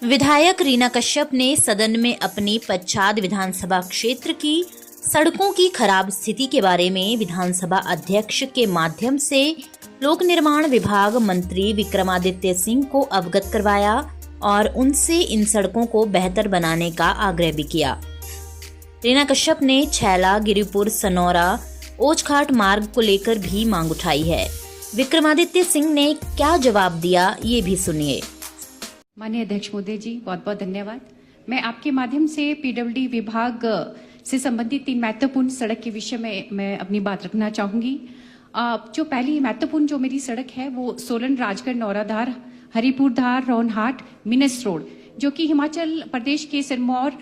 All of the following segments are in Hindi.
विधायक रीना कश्यप ने सदन में अपनी पच्छाद विधानसभा क्षेत्र की सड़कों की खराब स्थिति के बारे में विधानसभा अध्यक्ष के माध्यम से लोक निर्माण विभाग मंत्री विक्रमादित्य सिंह को अवगत करवाया और उनसे इन सड़कों को बेहतर बनाने का आग्रह भी किया। रीना कश्यप ने छैला, गिरिपुर, सनौरा, ओछघाट मार्ग को लेकर भी मांग उठाई है। विक्रमादित्य सिंह ने क्या जवाब दिया, ये भी सुनिए। माननीय अध्यक्ष महोदय जी, बहुत बहुत धन्यवाद। मैं आपके माध्यम से पीडब्ल्यूडी विभाग से संबंधित 3 महत्वपूर्ण सड़क के विषय में मैं अपनी बात रखना चाहूंगी। जो पहली महत्वपूर्ण जो मेरी सड़क है वो सोलन राजगढ़ नौराधार हरिपुरधार रोनहाट मिनस रोड, जो कि हिमाचल प्रदेश के सिरमौर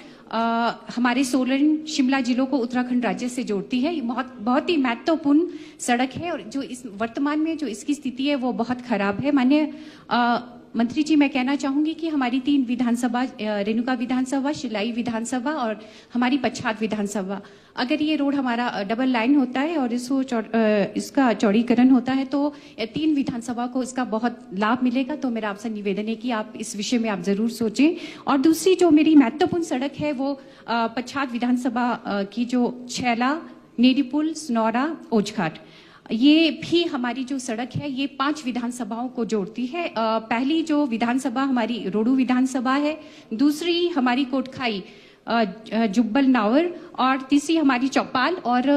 हमारे सोलन शिमला जिलों को उत्तराखंड राज्य से जोड़ती है। ये बहुत ही महत्वपूर्ण सड़क है और जो इस वर्तमान में जो इसकी स्थिति है वो बहुत खराब है। माननीय मंत्री जी, मैं कहना चाहूंगी कि हमारी 3 विधानसभा, रेणुका विधानसभा, शिलाई विधानसभा और हमारी पच्छाद विधानसभा, अगर ये रोड हमारा डबल लाइन होता है और इसका चौड़ीकरण होता है तो 3 विधानसभा को इसका बहुत लाभ मिलेगा। तो मेरा आपसे निवेदन है कि आप इस विषय में आप जरूर सोचें। और दूसरी जो मेरी महत्वपूर्ण सड़क है वो पच्छाद विधानसभा की जो छैला, नेरीपुल, सनौरा, ओछघाट, ये भी हमारी जो सड़क है ये 5 विधानसभाओं को जोड़ती है। पहली जो विधानसभा हमारी रोडू विधानसभा है, दूसरी हमारी कोटखाई जुब्बल नावर और तीसरी हमारी चौपाल और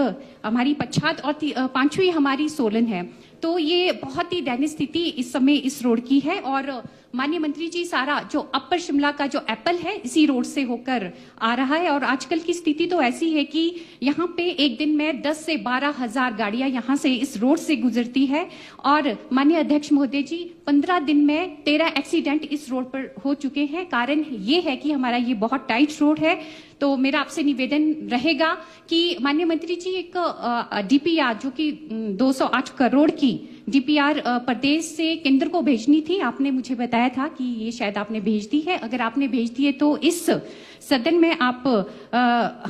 हमारी पच्छाद और 5वीं हमारी सोलन है। तो ये बहुत ही दयनीय स्थिति इस समय इस रोड की है। और माननीय मंत्री जी, सारा जो अपर शिमला का जो एप्पल है इसी रोड से होकर आ रहा है और आजकल की स्थिति तो ऐसी है कि यहाँ पे एक दिन में 10 से 12 हजार गाड़ियां यहाँ से इस रोड से गुजरती है। और माननीय अध्यक्ष महोदय जी, 15 दिन में 13 एक्सीडेंट इस रोड पर हो चुके हैं। कारण ये है कि हमारा ये बहुत टाइट रोड है। तो मेरा आपसे निवेदन रहेगा कि माननीय मंत्री जी, एक डीपीआर जो कि 208 करोड़ की डीपीआर प्रदेश से केंद्र को भेजनी थी, आपने मुझे बताया था कि ये शायद आपने भेज दी है। अगर आपने भेज दी है तो इस सदन में आप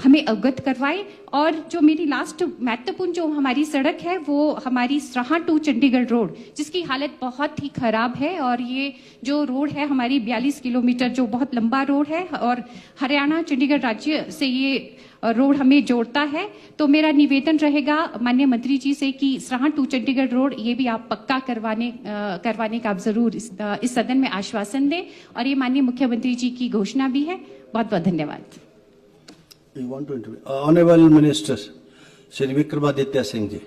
हमें अवगत करवाएं। और जो मेरी लास्ट महत्वपूर्ण जो हमारी सड़क है वो हमारी सराहा टू चंडीगढ़ रोड, जिसकी हालत बहुत ही खराब है। और ये जो रोड है हमारी 42 किलोमीटर जो बहुत लंबा रोड है और हरियाणा चंडीगढ़ राज्य से ये रोड हमें जोड़ता है। तो मेरा निवेदन रहेगा माननीय मंत्री जी से कि सराहा टू चंडीगढ़ रोड ये भी आप पक्का करवाने का आप जरूर इस सदन में आश्वासन दें। और ये माननीय मुख्यमंत्री जी की घोषणा भी है। बहुत बहुत धन्यवाद। Honourable minister Shri Vikramaditya Singh ji.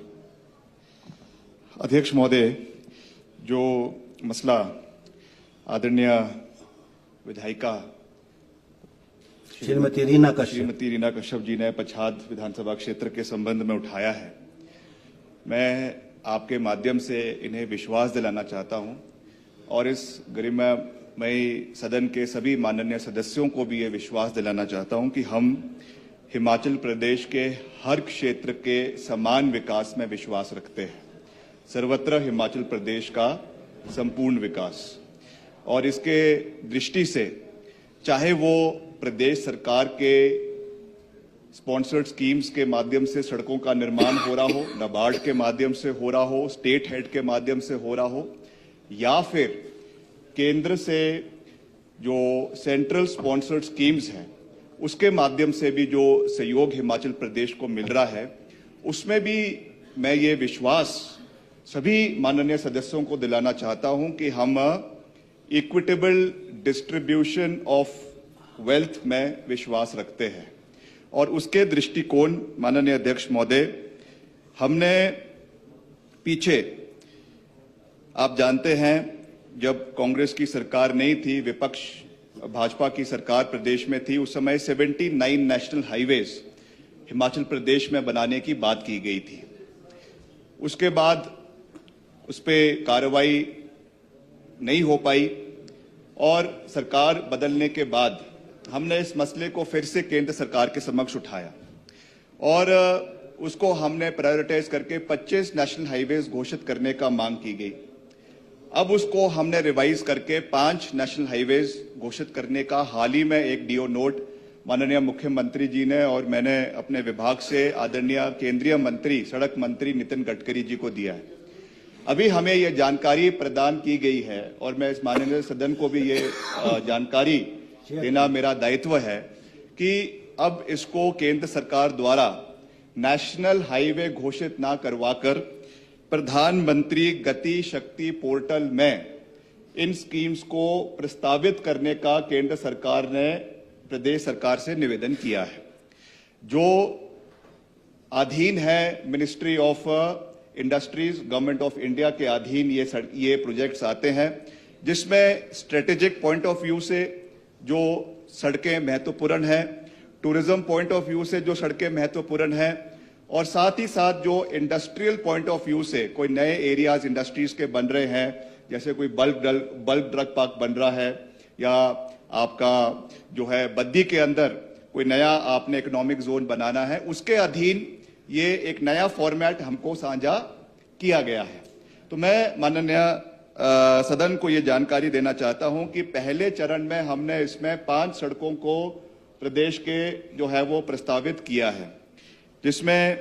अध्यक्ष महोदय, जो मसला आदरणीय विधायिका श्रीमती रीना कश्यप जी ने पच्छाद विधानसभा क्षेत्र के संबंध में उठाया है, मैं आपके माध्यम से इन्हें विश्वास दिलाना चाहता हूं और इस गरिमामयी सदन के सभी माननीय सदस्यों को भी ये विश्वास दिलाना चाहता हूं कि हम हिमाचल प्रदेश के हर क्षेत्र के समान विकास में विश्वास रखते हैं। सर्वत्र हिमाचल प्रदेश का संपूर्ण विकास, और इसके दृष्टि से चाहे वो प्रदेश सरकार के स्पॉन्सर्ड स्कीम्स के माध्यम से सड़कों का निर्माण हो रहा हो, नाबार्ड के माध्यम से हो रहा हो, स्टेट हेड के माध्यम से हो रहा हो, या फिर केंद्र से जो सेंट्रल स्पॉन्सर्ड स्कीम्स हैं उसके माध्यम से भी जो सहयोग हिमाचल प्रदेश को मिल रहा है, उसमें भी मैं ये विश्वास सभी माननीय सदस्यों को दिलाना चाहता हूं कि हम इक्विटेबल डिस्ट्रीब्यूशन ऑफ वेल्थ में विश्वास रखते हैं। और उसके दृष्टिकोण, माननीय अध्यक्ष महोदय, हमने पीछे, आप जानते हैं, जब कांग्रेस की सरकार नहीं थी, विपक्ष भाजपा की सरकार प्रदेश में थी, उस समय 79 नेशनल हाईवेज हिमाचल प्रदेश में बनाने की बात की गई थी। उसके बाद उस पर कार्रवाई नहीं हो पाई और सरकार बदलने के बाद हमने इस मसले को फिर से केंद्र सरकार के समक्ष उठाया और उसको हमने प्रायोरिटाइज करके 25 नेशनल हाईवेज घोषित करने का मांग की गई। अब उसको हमने रिवाइज करके 5 नेशनल हाईवेज घोषित करने का हाल ही में एक डीओ नोट माननीय मुख्यमंत्री जी ने और मैंने अपने विभाग से आदरणीय केंद्रीय मंत्री, सड़क मंत्री नितिन गडकरी जी को दिया है। अभी हमें ये जानकारी प्रदान की गई है और मैं इस माननीय सदन को भी ये जानकारी देना मेरा दायित्व है कि अब इसको केंद्र सरकार द्वारा नेशनल हाईवे घोषित ना करवाकर प्रधानमंत्री गति शक्ति पोर्टल में इन स्कीम्स को प्रस्तावित करने का केंद्र सरकार ने प्रदेश सरकार से निवेदन किया है। जो अधीन है ministry of industries government of India के अधीन ये प्रोजेक्ट्स आते हैं, जिसमें स्ट्रेटेजिक पॉइंट ऑफ व्यू से जो सड़कें महत्वपूर्ण हैं, टूरिज्म पॉइंट ऑफ व्यू से जो सड़कें महत्वपूर्ण हैं, और साथ ही साथ जो इंडस्ट्रियल पॉइंट ऑफ व्यू से कोई नए एरियाज इंडस्ट्रीज के बन रहे हैं, जैसे कोई बल्क ड्रग पार्क बन रहा है, या आपका जो है बद्दी के अंदर कोई नया आपने इकोनॉमिक जोन बनाना है, उसके अधीन ये एक नया फॉर्मेट हमको साझा किया गया है। तो मैं माननीय सदन को ये जानकारी देना चाहता हूं कि पहले चरण में हमने इसमें 5 सड़कों को प्रदेश के जो है वो प्रस्तावित किया है, जिसमें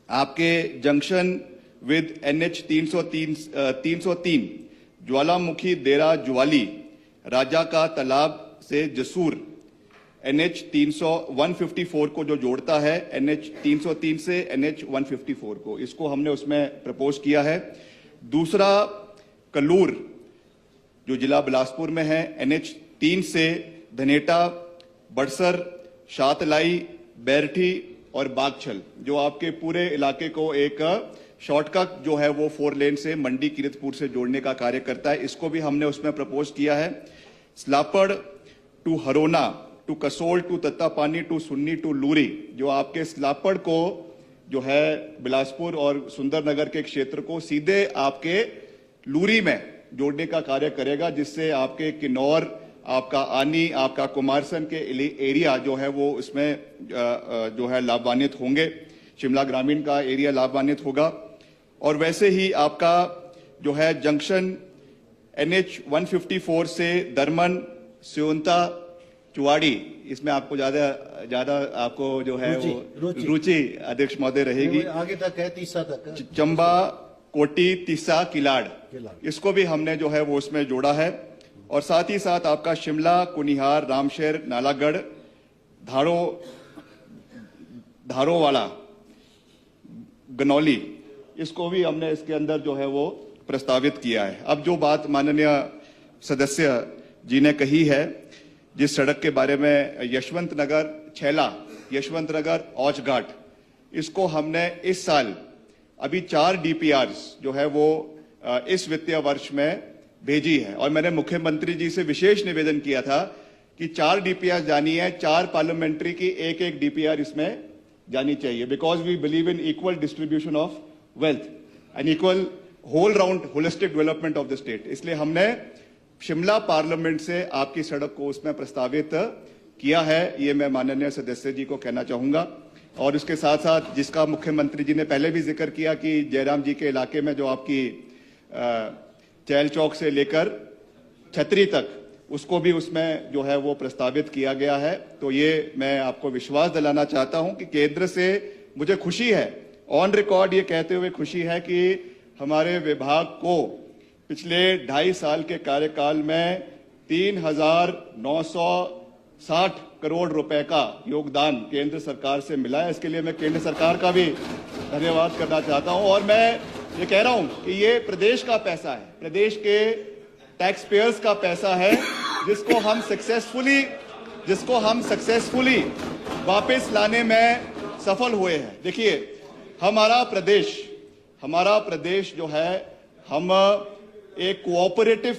आपके जंक्शन विद NH 303 ज्वालामुखी देरा ज्वाली राजा का तालाब से जसूर NH 154 को जो जोड़ता है NH 303 से NH 154 को, इसको हमने उसमें प्रपोज किया है। दूसरा कल्लूर जो जिला बिलासपुर में है NH 3 से धनेटा, बड़सर, शातलाई, बैरठी और बागछल, जो आपके पूरे इलाके को एक शॉर्टकट जो है वो 4 लेन से मंडी कीरतपुर से जोड़ने का कार्य करता है, इसको भी हमने उसमें प्रपोज किया है। Slapar to Harona to Kasol to Tattapani to Sunni to Luhri, जो आपके स्लापड़ को जो है बिलासपुर और सुंदरनगर के क्षेत्र को सीधे आपके लूरी में जोड़ने का कार्य करेगा, जिससे आपके किन्नौर, आपका आनी, आपका कुमारसैन के एरिया जो है वो इसमें जो है लाभान्वित होंगे। शिमला ग्रामीण का एरिया लाभान्वित होगा। और वैसे ही आपका जो है जंक्शन NH 154 से दरमन, स्योंता, चुवाड़ी, इसमें आपको ज्यादा आपको जो है वो रुचि अध्यक्ष महोदय रहेगी। आगे तक है, तीसरा तक चंबा, कोटी, तीसा, किलाड़, इसको भी हमने जो है वो उसमें जोड़ा है। और साथ ही साथ आपका शिमला, कुनिहार, रामशहर, नालागढ़, धारोवाला, गनौली, इसको भी हमने इसके अंदर जो है वो प्रस्तावित किया है। अब जो बात माननीय सदस्य जी ने कही है, जिस सड़क के बारे में यशवंत नगर छैला, यशवंत नगर औच घाट, इसको हमने इस साल अभी 4 DPRs जो है वो इस वित्तीय वर्ष में भेजी है। और मैंने मुख्यमंत्री जी से विशेष निवेदन किया था कि 4 DPRs जानी है, 4 पार्लियामेंट्री की एक DPR इसमें जानी चाहिए, because we believe in equal distribution of wealth and equal whole round holistic development of the state. इसलिए हमने शिमला पार्लियामेंट से आपकी सड़क को उसमें प्रस्तावित किया है, ये मैं माननीय सदस्य जी को कहना चाहूंगा। और इसके साथ साथ जिसका मुख्यमंत्री जी ने पहले भी जिक्र किया कि जयराम जी के इलाके में जो आपकी चैल चौक से लेकर छतरी तक, उसको भी उसमें जो है वो प्रस्तावित किया गया है। तो ये मैं आपको विश्वास दिलाना चाहता हूं कि केंद्र से मुझे खुशी है, ऑन रिकॉर्ड ये कहते हुए खुशी है कि हमारे विभाग को पिछले 2.5 साल के कार्यकाल में 3,960 करोड़ रुपए का योगदान केंद्र सरकार से मिला है। इसके लिए मैं केंद्र सरकार का भी धन्यवाद करना चाहता हूं। और मैं ये कह रहा हूं कि ये प्रदेश का पैसा है, प्रदेश के टैक्स पेयर्स का पैसा है, जिसको हम सक्सेसफुली वापस लाने में सफल हुए हैं। देखिए, हमारा प्रदेश जो है, हम एक कोऑपरेटिव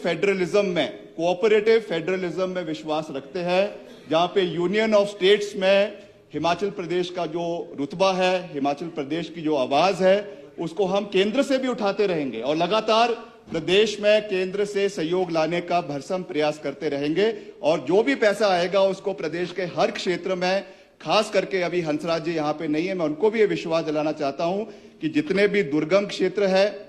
फेडरलिज्म में विश्वास रखते हैं, जहां पे यूनियन ऑफ स्टेट्स में हिमाचल प्रदेश का जो रुतबा है, हिमाचल प्रदेश की जो आवाज है, उसको हम केंद्र से भी उठाते रहेंगे और लगातार प्रदेश में केंद्र से सहयोग लाने का भरसम प्रयास करते रहेंगे। और जो भी पैसा आएगा उसको प्रदेश के हर क्षेत्र में, खास करके अभी हंसराज जी यहाँ पे नहीं है, मैं उनको भी ये विश्वास दिलाना चाहता हूं कि जितने भी दुर्गम क्षेत्र है,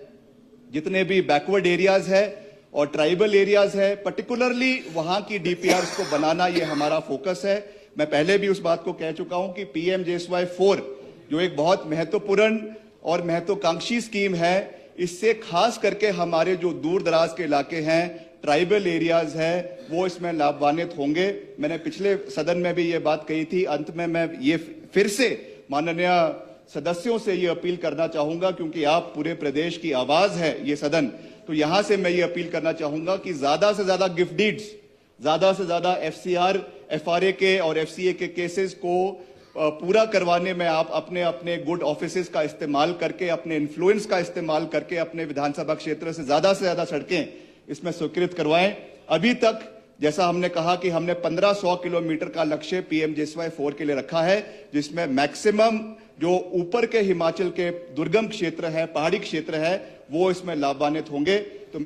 जितने भी बैकवर्ड एरियाज है और ट्राइबल एरियाज है, पर्टिकुलरली वहां की DPRs को बनाना, ये हमारा फोकस है। मैं पहले भी उस बात को कह चुका हूं कि PMJSY 4 जो एक बहुत महत्वपूर्ण और महत्वाकांक्षी स्कीम है, इससे खास करके हमारे जो दूर दराज के इलाके हैं, ट्राइबल एरियाज है, वो इसमें लाभान्वित होंगे। मैंने पिछले सदन में भी ये बात कही थी। अंत में मैं ये फिर से माननीय सदस्यों से ये अपील करना चाहूंगा, क्योंकि आप पूरे प्रदेश की आवाज है ये सदन, तो यहां से मैं ये अपील करना चाहूंगा कि ज्यादा से ज्यादा गिफ्ट डीड्स, ज्यादा से ज्यादा FCR, FRA के और FCA के केसेस को पूरा करवाने में आप अपने अपने गुड ऑफिसेस का इस्तेमाल करके, अपने इन्फ्लुएंस का इस्तेमाल करके अपने विधानसभा क्षेत्र से ज्यादा सड़कें इसमें स्वीकृत करवाएं। अभी तक जैसा हमने कहा कि हमने 1500 किलोमीटर का लक्ष्य PMJSY 4 के लिए रखा है, जिसमें मैक्सिमम जो ऊपर के हिमाचल के दुर्गम क्षेत्र है, पहाड़ी क्षेत्र है, वो इसमें लाभान्वित होंगे। तो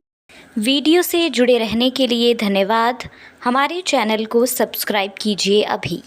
वीडियो से जुड़े रहने के लिए धन्यवाद। हमारे चैनल को सब्सक्राइब कीजिए अभी।